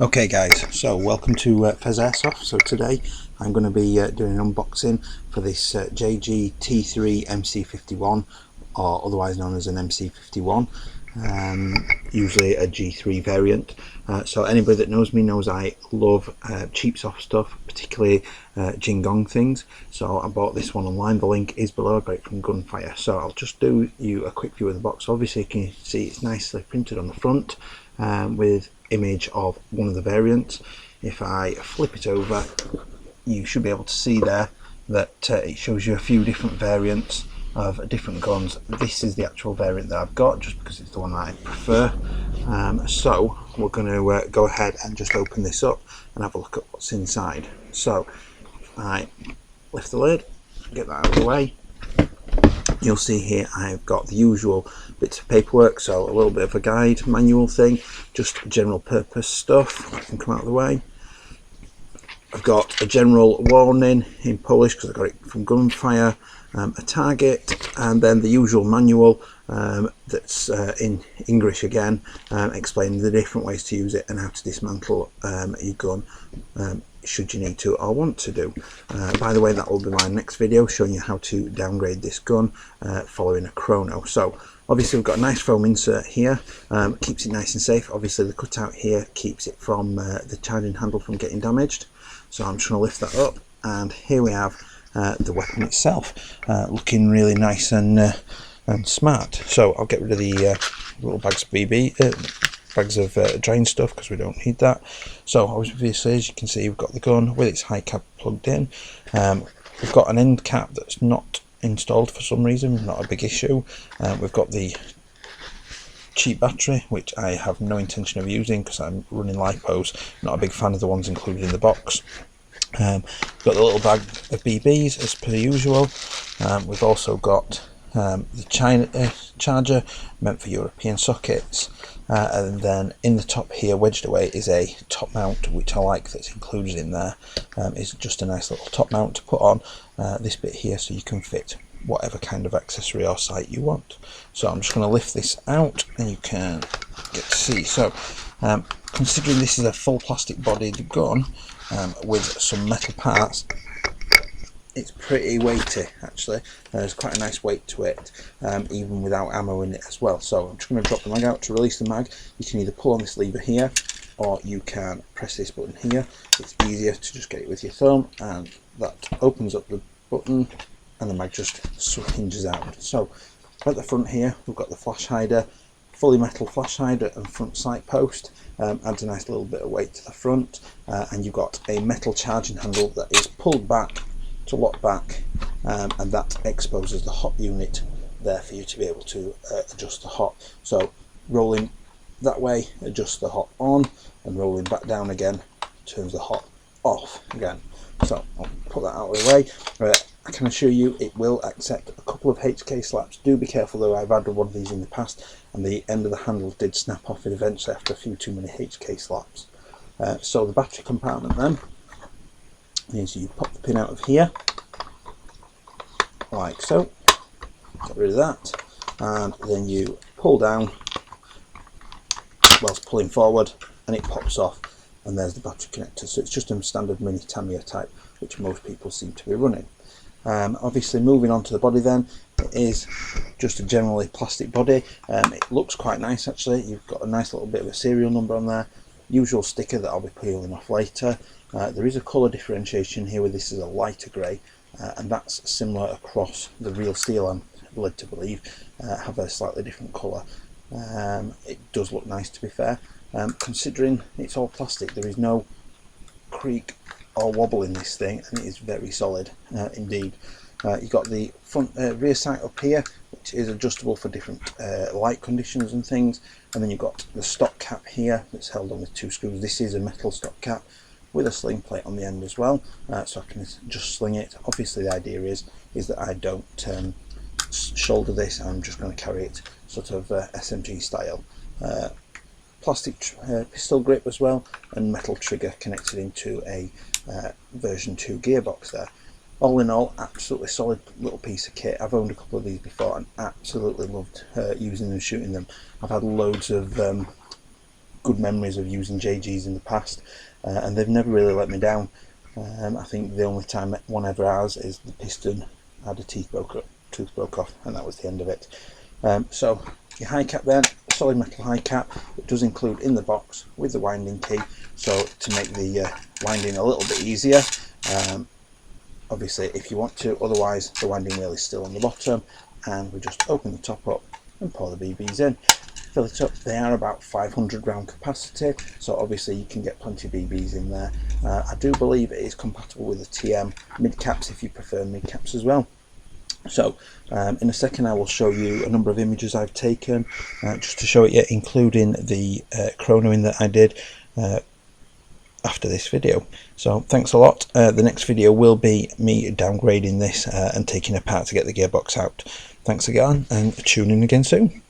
Okay guys, so welcome to Fez Airsoft. So today I'm going to be doing an unboxing for this JG T3 MC51, or otherwise known as an MC51, usually a G3 variant. So anybody that knows me knows I love cheap soft stuff, particularly JING GONG things. So I bought this one online, the link is below, I got it from Gunfire. So I'll just do you a quick view of the box. Obviously you can see it's nicely printed on the front with image of one of the variants. If I flip it over, you should be able to see there that it shows you a few different variants of different guns. This is the actual variant that I've got, just because it's the one that I prefer. So we're going to go ahead and just open this up and have a look at what's inside. So if I lift the lid, get that out of the way, you'll see here I've got the usual bits of paperwork, so a little bit of a guide manual thing, just general purpose stuff that can come out of the way. I've got a general warning in Polish because I got it from Gunfire, a target, and then the usual manual that's in English again, explaining the different ways to use it and how to dismantle your gun should you need to or want to do. By the way, that will be my next video showing you how to downgrade this gun following a chrono. So obviously we've got a nice foam insert here, keeps it nice and safe. Obviously the cutout here keeps it from the charging handle from getting damaged. So I'm just going to lift that up, and here we have the weapon itself, looking really nice and smart. So I'll get rid of the little bags of bags of drying stuff because we don't need that. So obviously, as you can see, we've got the gun with its high cap plugged in. We've got an end cap that's not installed for some reason, not a big issue. We've got the cheap battery, which I have no intention of using because I'm running lipos, not a big fan of the ones included in the box. We've got the little bag of BBs as per usual. We've also got the China charger meant for European sockets, and then in the top here, wedged away, is a top mount, which I like that's included in there. It's just a nice little top mount to put on this bit here, so you can fit whatever kind of accessory or sight you want. So I'm just going to lift this out and you can get to see. So considering this is a full plastic bodied gun with some metal parts, it's pretty weighty actually. There's quite a nice weight to it, even without ammo in it as well. So I'm just going to drop the mag out. To release the mag, you can either pull on this lever here or you can press this button here. It's easier to just get it with your thumb, and that opens up the button and the mag just hinges out. So at the front here we've got the flash hider, fully metal flash hider and front sight post, adds a nice little bit of weight to the front, and you've got a metal charging handle that is pulled back to lock back, and that exposes the hot unit there for you to be able to adjust the hot. So rolling that way adjusts the hot on, and rolling back down again turns the hot off again. So I'll put that out of the way. I can assure you it will accept a couple of HK slaps. Do be careful though, I've had one of these in the past and the end of the handle did snap off it eventually after a few too many HK slaps. So the battery compartment then is, you pop the pin out of here like so, get rid of that, and then you pull down whilst pulling forward and it pops off, and there's the battery connector. So it's just a standard mini Tamiya type which most people seem to be running. Obviously moving on to the body then, it is just a generally plastic body. It looks quite nice actually. You've got a nice little bit of a serial number on there, usual sticker that I'll be peeling off later. There is a colour differentiation here where this is a lighter grey, and that's similar across the real steel, I'm led to believe, have a slightly different colour. It does look nice, to be fair. Considering it's all plastic, there is no creak or wobble in this thing, and it is very solid indeed. You've got the front rear sight up here, which is adjustable for different light conditions and things, and then you've got the stock cap here that's held on with two screws. This is a metal stock cap with a sling plate on the end as well, so I can just sling it. Obviously the idea is that I don't shoulder this, I'm just going to carry it sort of SMG style. Plastic pistol grip as well, and metal trigger connected into a version 2 gearbox there. All in all, absolutely solid little piece of kit. I've owned a couple of these before and absolutely loved using them, shooting them. I've had loads of good memories of using JGs in the past, and they've never really let me down. I think the only time one ever has is the piston had a tooth broke off, and that was the end of it. So your high cap then, solid metal high cap. It does include in the box with the winding key, so to make the winding a little bit easier. Obviously if you want to, otherwise the winding wheel is still on the bottom, and we just open the top up and pour the BBs in. Fill it up. They are about 500 round capacity, so obviously you can get plenty of BBs in there. I do believe it is compatible with the TM mid caps if you prefer mid caps as well. So in a second I will show you a number of images I've taken just to show it, including the chronoing that I did after this video. So thanks a lot. The next video will be me downgrading this and taking apart to get the gearbox out. Thanks again, and tune in again soon.